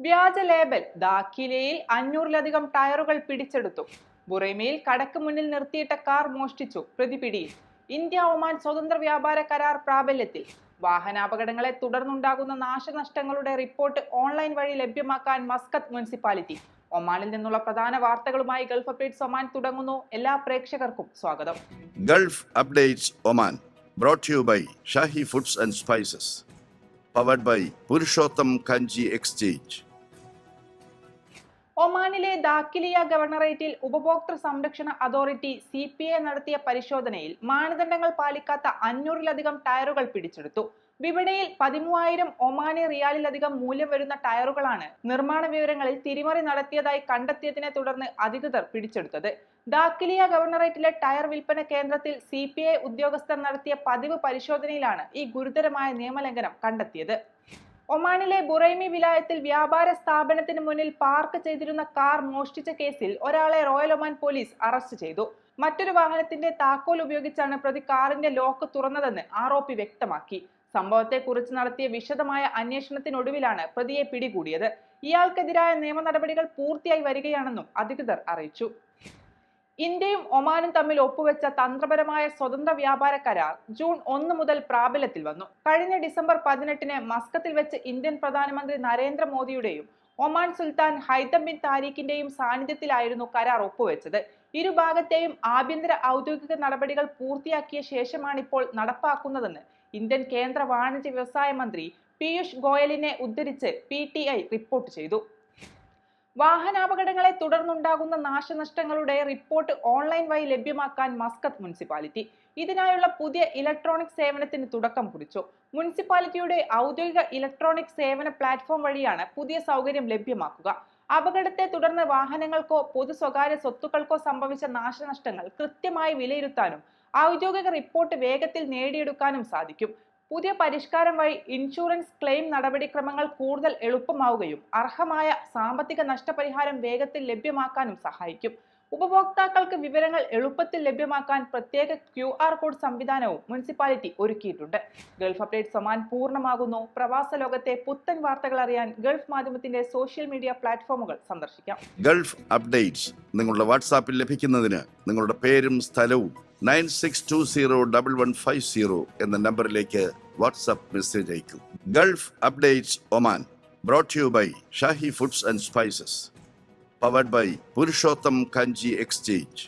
വ്യാജ ലേബൽ ദാഖിലയിൽ 500-ലധികം ടയറുകൾ പിടിച്ചെടുത്തു. ബുറൈമയിൽ കടക്ക് മുന്നിൽ നിർത്തിയിട്ട കാർ മോഷ്ടിച്ചു, പ്രതി പിടിയിൽ. ഇന്ത്യ ഒമാൻ സ്വതന്ത്ര വ്യാപാര കരാർ പ്രാബല്യത്തിൽ. വാഹനാപകടങ്ങളെ തുടർന്നുണ്ടാകുന്ന നാശനഷ്ടങ്ങളുടെ റിപ്പോർട്ട് ഓൺലൈൻ വഴി ലഭ്യമാക്കാൻ മസ്കത്ത് മുനിസിപ്പാലിറ്റി. ഒമാനിൽ നിന്നുള്ള പ്രധാന വാർത്തകളുമായി ഗൾഫ് അപ്ഡേറ്റ്സ് ഒമാൻ തുടങ്ങുന്നു. എല്ലാ പ്രേക്ഷകർക്കും സ്വാഗതം. Gulf updates Oman brought to you by Shahi foods and spices, powered by Purushottam Kanji exchange. ഒമാനിലെ ദാഖിലിയ ഗവർണറേറ്റിൽ ഉപഭോക്തൃ സംരക്ഷണ അതോറിറ്റി CPA നടത്തിയ പരിശോധനയിൽ മാനദണ്ഡങ്ങൾ പാലിക്കാത്ത 500-ലധികം ടയറുകൾ പിടിച്ചെടുത്തു. വിപണിയിൽ 13,000 ഒമാനി റിയാലിലധികം മൂല്യം വരുന്ന ടയറുകളാണ് നിർമ്മാണ വിവരങ്ങളിൽ തിരിമറി നടത്തിയതായി കണ്ടെത്തിയതിനെ തുടർന്ന് അധികൃതർ പിടിച്ചെടുത്തത്. ദാഖിലിയ ഗവർണറേറ്റിലെ ടയർ വിൽപ്പന കേന്ദ്രത്തിൽ CPA ഉദ്യോഗസ്ഥർ നടത്തിയ പതിവ് പരിശോധനയിലാണ് ഈ ഗുരുതരമായ നിയമലംഘനം കണ്ടെത്തിയത്. ഒമാനിലെ ബുറൈമി വിലായത്തിൽ വ്യാപാര സ്ഥാപനത്തിന് മുന്നിൽ പാർക്ക് ചെയ്തിരുന്ന കാർ മോഷ്ടിച്ച കേസിൽ ഒരാളെ റോയൽ ഒമാൻ പോലീസ് അറസ്റ്റ് ചെയ്തു. മറ്റൊരു വാഹനത്തിന്റെ താക്കോൽ ഉപയോഗിച്ചാണ് പ്രതി കാറിന്റെ ലോക്ക് തുറന്നതെന്ന് ആരോപി വ്യക്തമാക്കി. സംഭവത്തെക്കുറിച്ച് നടത്തിയ വിശദമായ അന്വേഷണത്തിനൊടുവിലാണ് പ്രതിയെ പിടികൂടിയത്. ഇയാൾക്കെതിരായ നിയമ നടപടികൾ പൂർത്തിയായി വരികയാണെന്നും അധികൃതർ അറിയിച്ചു. ഇന്ത്യയും ഒമാനും തമ്മിൽ ഒപ്പുവെച്ച തന്ത്രപരമായ സ്വതന്ത്ര വ്യാപാര കരാർ ജൂൺ 1 മുതൽ പ്രാബല്യത്തിൽ വന്നു. കഴിഞ്ഞ ഡിസംബർ 18-ന് മസ്കത്തിൽ വെച്ച് ഇന്ത്യൻ പ്രധാനമന്ത്രി നരേന്ദ്രമോദിയുടെയും ഒമാൻ സുൽത്താൻ ഹൈതം ബിൻ താരിഖിന്റെയും സാന്നിധ്യത്തിലായിരുന്നു കരാർ ഒപ്പുവെച്ചത്. ഇരുഭാഗത്തെയും ആഭ്യന്തര ഔദ്യോഗിക നടപടികൾ പൂർത്തിയാക്കിയ ശേഷമാണിപ്പോൾ നടപ്പാക്കുന്നതെന്ന് ഇന്ത്യൻ കേന്ദ്ര വാണിജ്യ വ്യവസായ മന്ത്രി പീയൂഷ് ഗോയലിനെ ഉദ്ധരിച്ച് PTI റിപ്പോർട്ട് ചെയ്തു. വാഹനാപകടങ്ങളെ തുടർന്നുണ്ടാകുന്ന നാശനഷ്ടങ്ങളുടെ റിപ്പോർട്ട് ഓൺലൈൻ വഴി ലഭ്യമാക്കാൻ മസ്കത്ത് മുനിസിപ്പാലിറ്റി ഇതിനായുള്ള പുതിയ ഇലക്ട്രോണിക് സേവനത്തിന് തുടക്കം കുറിച്ചു. മുനിസിപ്പാലിറ്റിയുടെ ഔദ്യോഗിക ഇലക്ട്രോണിക് സേവന പ്ലാറ്റ്ഫോം വഴിയാണ് പുതിയ സൗകര്യം ലഭ്യമാക്കുക. അപകടത്തെ തുടർന്ന് വാഹനങ്ങൾക്കോ പൊതു സ്വകാര്യ സ്വത്തുക്കൾക്കോ സംഭവിച്ച നാശനഷ്ടങ്ങൾ കൃത്യമായി വിലയിരുത്താനും ഔദ്യോഗിക റിപ്പോർട്ട് വേഗത്തിൽ നേടിയെടുക്കാനും സാധിക്കും. പുതിയ പരിഷ്കാരം വഴി ഇൻഷുറൻസ് ക്ലെയിം നടപടിക്രമങ്ങൾ കൂടുതൽ എളുപ്പമാവുകയും അർഹമായ സാമ്പത്തിക നഷ്ടപരിഹാരം വേഗത്തിൽ ലഭ്യമാക്കാനും സഹായിക്കും. ഉപഭോക്താക്കൾക്ക് വിവരങ്ങൾ എളുപ്പത്തിൽ ലഭ്യമാക്കാൻ പ്രത്യേക QR കോഡ് സംവിധാനവും മുനിസിപ്പാലിറ്റി ഒരുക്കിയിട്ടുണ്ട്. ഗൾഫ് അപ്ഡേറ്റ്സ് ഒമാൻ പൂർണ്ണമാകുന്നു. പ്രവാസ ലോകത്തെ പുത്തൻ വാർത്തകൾ അറിയാൻ ഗൾഫ് മാധ്യമത്തിന്റെ സോഷ്യൽ മീഡിയ പ്ലാറ്റ്ഫോമുകൾ സന്ദർശിക്കാം. ഗൾഫ് അപ്ഡേറ്റ്സ് നിങ്ങളുടെ വാട്സാപ്പിൽ ലഭിക്കുന്നതിന് നിങ്ങളുടെ പേരും സ്ഥലവും 96201150 എന്ന നമ്പറിലേക്ക് വാട്സാപ്പ് മെസ്സേജ് അയക്കൂ. Gulf updates Oman brought to you by Shahi foods and spices, powered by Purushottam Kanji exchange.